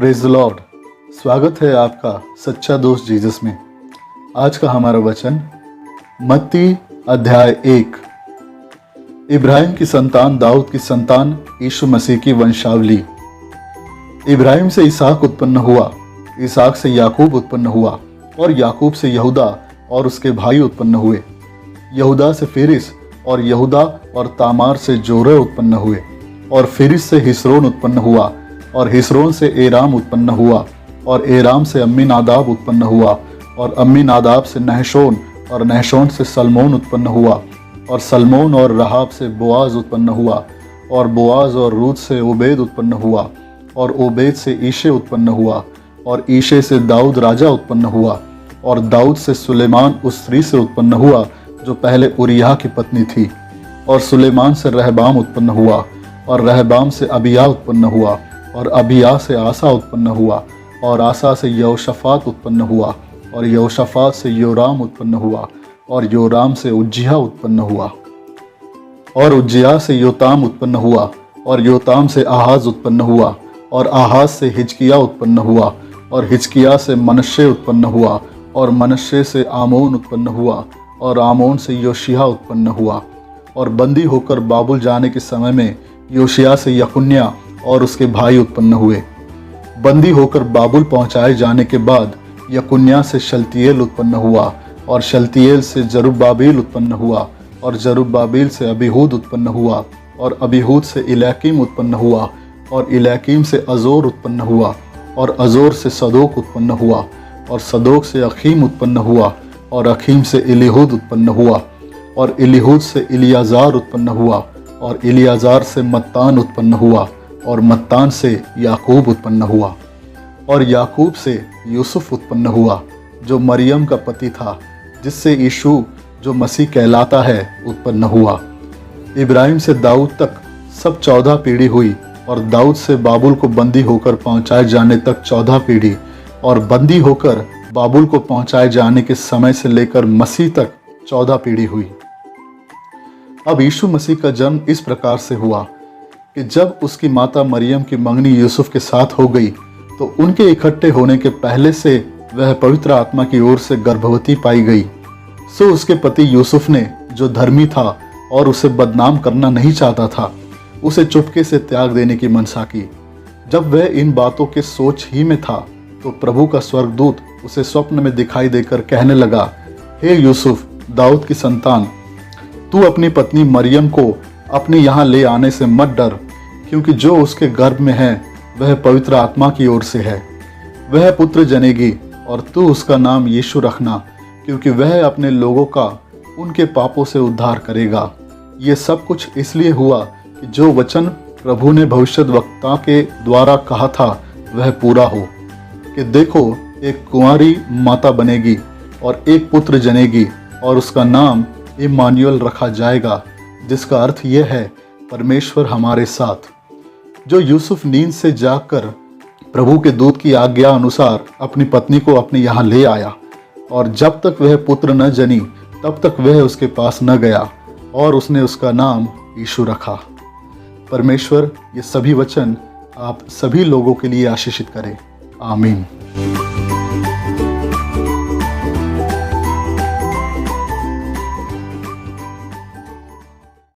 Praise the Lord. स्वागत है आपका सच्चा दोस्त जीसस में। आज का हमारा वचन मत्ती अध्याय 1। इब्राहिम की संतान दाऊद की संतान यीशु मसीह की वंशावली। इब्राहिम से इसहाक उत्पन्न हुआ, इसहाक से याकूब उत्पन्न हुआ और याकूब से यहूदा और उसके भाई उत्पन्न हुए। यहूदा से फिरिस और यहूदा और तामार से जोरह उत्पन्न हुए और फिरिस से हिस्रोन उत्पन्न हुआ और हिस्रोन से एराम उत्पन्न हुआ और एराम से अम्मीनादाब उत्पन्न हुआ और अम्मीनादाब से नहशोन और नहशोन से सलमोन उत्पन्न हुआ और सलमोन और रहाब से बोआज उत्पन्न हुआ और बोआज और रूत से ओबेद उत्पन्न हुआ और ओबेद से ईशे उत्पन्न हुआ और ईशे से दाऊद राजा उत्पन्न हुआ और दाऊद से सुलेमान उस स्त्री से उत्पन्न हुआ जो पहले उरिय्याह की पत्नी थी और सुलेमान से रहबाम उत्पन्न हुआ और रहबाम से अबिय्याह उत्पन्न हुआ और अबिय्याह से आसा उत्पन्न हुआ और आसा से यहोशाफात उत्पन्न हुआ और यहोशाफात से योराम उत्पन्न हुआ और योराम से उज्जियाह उत्पन्न हुआ और उज्जियाह से योताम उत्पन्न हुआ और योताम से आहाज उत्पन्न हुआ और आहाज से हिजकिय्याह उत्पन्न हुआ और हिजकिय्याह से मनश्शे उत्पन्न हुआ और मनश्शे से आमोन उत्पन्न हुआ और आमोन से योशिय्याह उत्पन्न हुआ। और बंदी होकर बाबुल जाने के समय में योशिय्याह से यकुन्याह और उसके भाई उत्पन्न हुए। बंदी होकर बाबुल पहुंचाए जाने के बाद यकुन्याह से शलतियेल उत्पन्न हुआ और शलतियेल से जरुब्बाबिल उत्पन्न हुआ और जरुब्बाबिल से अबीहूद उत्पन्न हुआ और अबीहूद से इल्याकीम उत्पन्न हुआ और इल्याकीम से अजोर उत्पन्न हुआ और अजोर से सदोक उत्पन्न हुआ और सदोक से अखीम उत्पन्न हुआ और अखीम से इलीहूद उत्पन्न हुआ और इलीहूद से इलियाजार उत्पन्न हुआ और इलियाजार से मत्तान उत्पन्न हुआ और मत्तान से याकूब उत्पन्न हुआ और याकूब से यूसुफ उत्पन्न हुआ जो मरियम का पति था, जिससे यीशु जो मसीह कहलाता है उत्पन्न हुआ। इब्राहिम से दाऊद तक सब 14 पीढ़ी हुई और दाऊद से बाबुल को बंदी होकर पहुंचाए जाने तक 14 पीढ़ी और बंदी होकर बाबुल को पहुंचाए जाने के समय से लेकर मसीह तक 14 पीढ़ी हुई। अब यीशु मसीह का जन्म इस प्रकार से हुआ कि जब उसकी माता मरियम की मंगनी यूसुफ के साथ हो गई तो उनके इकट्ठे होने के पहले से वह पवित्र आत्मा की ओर से गर्भवती पाई गई। सो उसके पति यूसुफ ने, जो धर्मी था और उसे बदनाम करना नहीं चाहता था, उसे चुपके से त्याग देने की मनसा की। जब वह इन बातों के सोच ही में था तो प्रभु का स्वर्गदूत उसे स्वप्न में दिखाई देकर कहने लगा, हे यूसुफ, दाऊद की संतान, तू अपनी पत्नी मरियम को अपने यहाँ ले आने से मत डर, क्योंकि जो उसके गर्भ में है वह पवित्र आत्मा की ओर से है। वह पुत्र जनेगी और तू उसका नाम यीशु रखना, क्योंकि वह अपने लोगों का उनके पापों से उद्धार करेगा। ये सब कुछ इसलिए हुआ कि जो वचन प्रभु ने भविष्यद्वक्ता के द्वारा कहा था वह पूरा हो, कि देखो, एक कुंवारी माता बनेगी और एक पुत्र जनेगी और उसका नाम इम्मानुएल रखा जाएगा, जिसका अर्थ यह है परमेश्वर हमारे साथ। जो यूसुफ नींद से जागकर प्रभु के दूत की आज्ञा अनुसार अपनी पत्नी को अपने यहाँ ले आया और जब तक वह पुत्र न जनी तब तक वह उसके पास न गया और उसने उसका नाम यीशु रखा। परमेश्वर ये सभी वचन आप सभी लोगों के लिए आशीषित करे। आमीन।